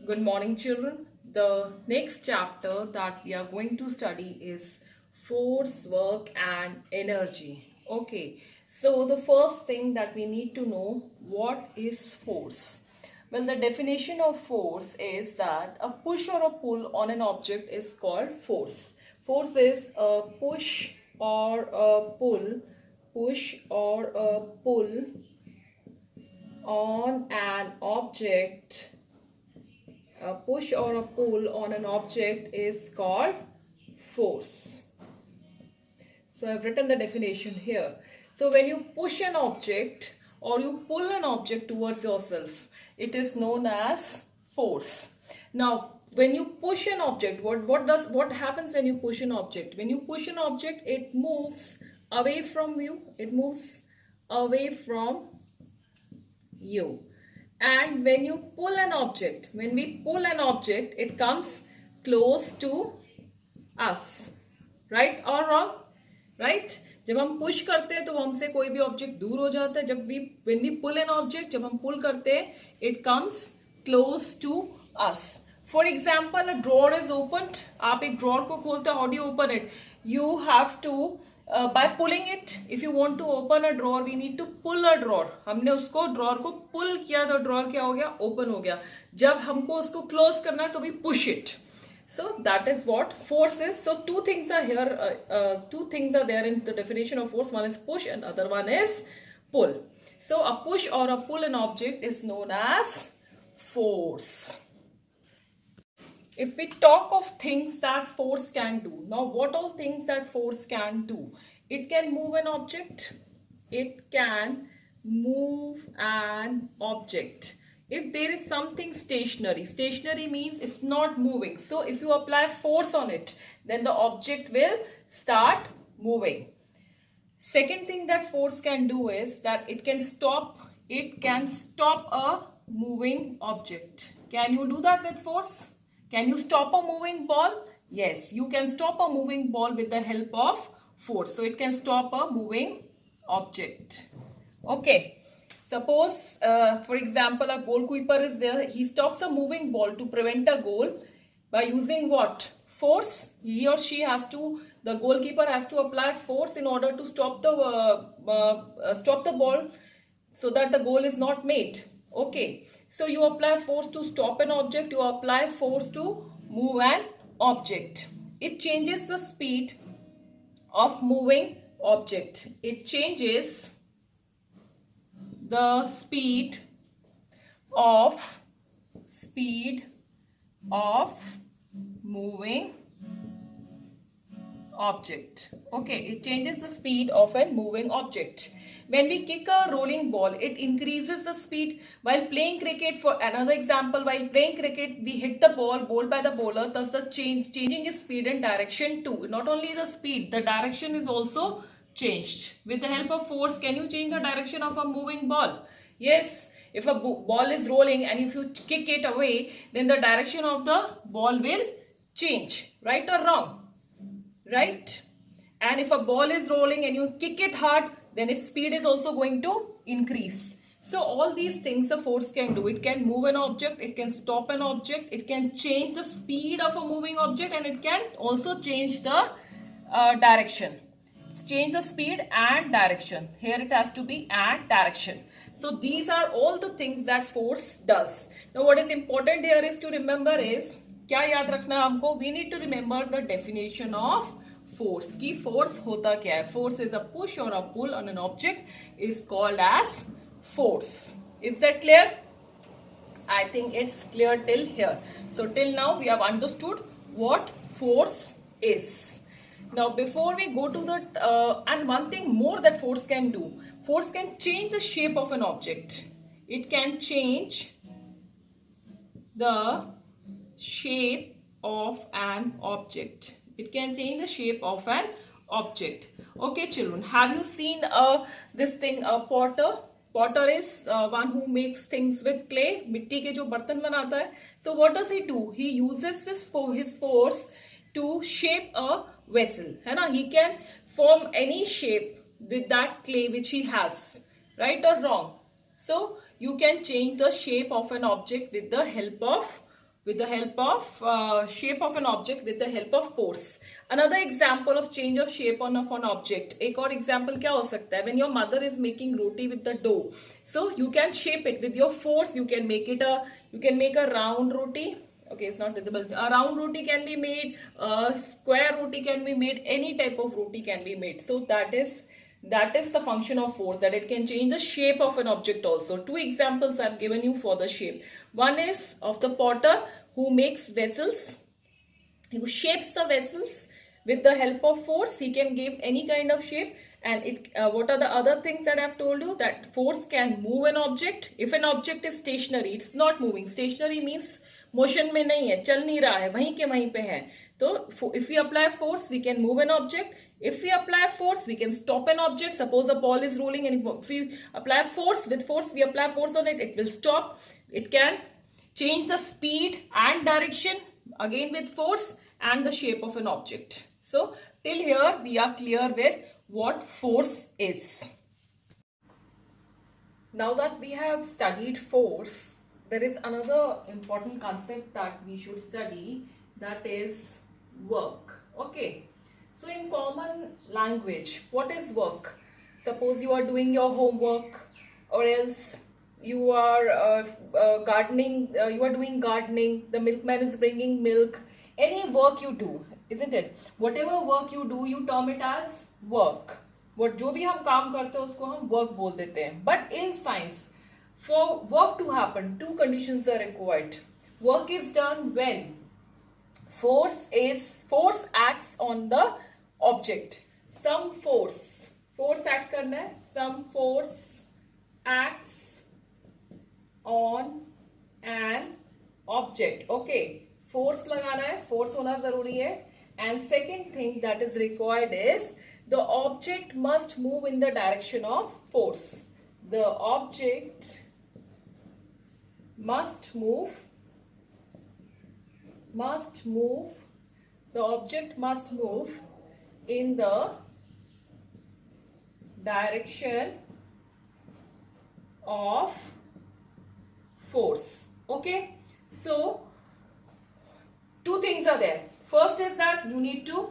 Good morning, children. The next chapter that we are going to study is force, work, and energy. Okay, so the first thing that we need to know, what is force? Well, the definition of force is that a push or a pull on an object is called force. Force is a push or a pull on an object. A push or a pull on an object is called force. So I've written the definition here. So when you push an object or you pull an object towards yourself, it is known as force. Now when you push an object, what happens when you push an object? When you push an object, it moves away from you. It moves away from you. And when you pull an object, when we pull an object, it comes close to us. Right or wrong? Right? जब हम push करते हैं तो हमसे कोई भी object दूर हो जाता है. when we pull an object, जब हम पुल करते हैं, it comes close to us. For example, a drawer is opened. आप एक drawer को खोलते हैं. How do you open it? You have to by pulling it. If you want to open a drawer, we need to pull a drawer. हमने उसको drawer को pull किया तो drawer क्या हो गया? Open हो गया. जब हमको उसको close करना है, so we push it. So that is what force is. So two things are here. Two things are there in the definition of force. One is push and other one is pull. So a push or a pull an object is known as force. If we talk of things that force can do, now what all things that force can do? It can move an object. It can move an object. If there is something stationary, stationary means it's not moving. So if you apply force on it, then the object will start moving. Second thing that force can do is that it can stop a moving object. Can you do that with force? Can you stop a moving ball? Yes, you can stop a moving ball with the help of force. So it can stop a moving object. Okay. Suppose, for example, a goalkeeper is there. He stops a moving ball to prevent a goal by using what? Force. He or she has to, the goalkeeper has to apply force in order to stop the ball so that the goal is not made. Okay. So you apply force to stop an object. You apply force to move an object. It changes the speed of moving object. It changes the speed of moving object. Okay, it changes the speed of a moving object. When we kick a rolling ball, it increases the speed. While playing cricket, for another example, while playing cricket, we hit the ball bowled by the bowler, thus the changing its speed and direction too. Not only the speed, the direction is also changed. With the help of force, can you change the direction of a moving ball? Yes. If a ball is rolling and if you kick it away, then the direction of the ball will change. Right or wrong? Right? And if a ball is rolling and you kick it hard, then its speed is also going to increase. So all these things a force can do. It can move an object, it can stop an object, it can change the speed of a moving object, and it can also change the direction. Change the speed and direction. Here it has to be and direction. So these are all the things that force does. Now what is important here is to remember is, क्या याद रखना हमको? We need to remember the definition of force. कि force होता क्या है? Force is a push or a pull on an object is called as force. Is that clear? I think it's clear till here. So till now we have understood what force is. Now before we go to the and one thing more that force can do, force can change the shape of an object. It can change the shape of an object. It can change the shape of an object. Okay children, have you seen this thing, a potter? Potter is one who makes things with clay. मिट्टी के जो बर्तन बनाता है. So what does he do? He uses his force to shape a vessel. है ना? He can form any shape with that clay which he has. Right or wrong? So you can change the shape of an object with the help of with the help of shape of an object with the help of force. Another example of change of shape of an object. एक और example क्या हो सकता है? When your mother is making roti with the dough, so you can shape it with your force. You can make a round roti. Okay, it's not visible. A round roti can be made. A square roti can be made. Any type of roti can be made. So that is the function of force, that it can change the shape of an object also. Two examples I've given you for the shape. One is of the potter who makes vessels, who shapes the vessels with the help of force. He can give any kind of shape. And what are the other things that I've told you? That force can move an object. If an object is stationary, it's not moving. Stationary means motion में नहीं है, चल नहीं रहा है, वहीं के वहीं पे है. So if we apply force, we can move an object. If we apply force, we can stop an object. Suppose the ball is rolling, and if we apply force, we apply force on it, it will stop. It can change the speed and direction, again with force, and the shape of an object. So till here we are clear with what force is. Now that we have studied force, there is another important concept that we should study, that is work. Okay, so in common language, what is work? Suppose you are doing your homework, or else you are gardening, you are doing gardening, the milkman is bringing milk. Any work you do, isn't it? Whatever work you do, you term it as work. What जो भी हम काम करते हैं उसको हम work बोल देते हैं. But in science, for work to happen, two conditions are required. Work is done when force acts on the object. Some force act करना है. Some force acts on an object. Okay, force लगाना है, force होना जरूरी है. And second thing that is required is the object must move in the direction of force. The object must move. The object must move in the direction of force. Okay, so two things are there. First is that you need to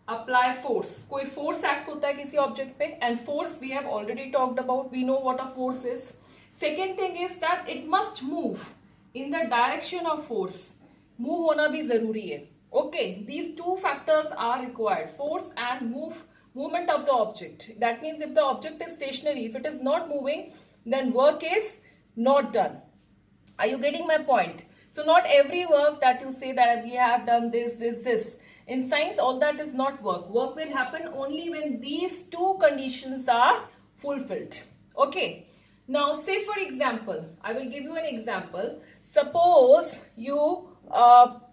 apply force. कोई force act होता है किसी object पे, and force we have already talked about. We know what a force is. Second thing is that it must move in the direction of force. Move होना भी जरूरी है. Okay, these two factors are required: force and movement of the object. That means if the object is stationary, if it is not moving, then work is not done. Are you getting my point? So not every work that you say that we have done this. In science, all that is not work. Work will happen only when these two conditions are fulfilled. Okay. Now, say for example, I will give you an example. Suppose you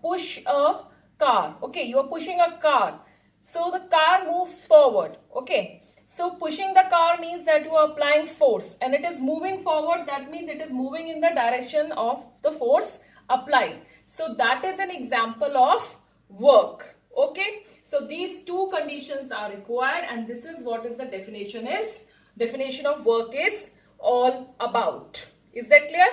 push a car. Okay, you are pushing a car. So the car moves forward. Okay. So pushing the car means that you are applying force, and it is moving forward. That means it is moving in the direction of the force applied. So that is an example of work. Okay, so these two conditions are required, and this is what is the definition of work is all about. Is that clear?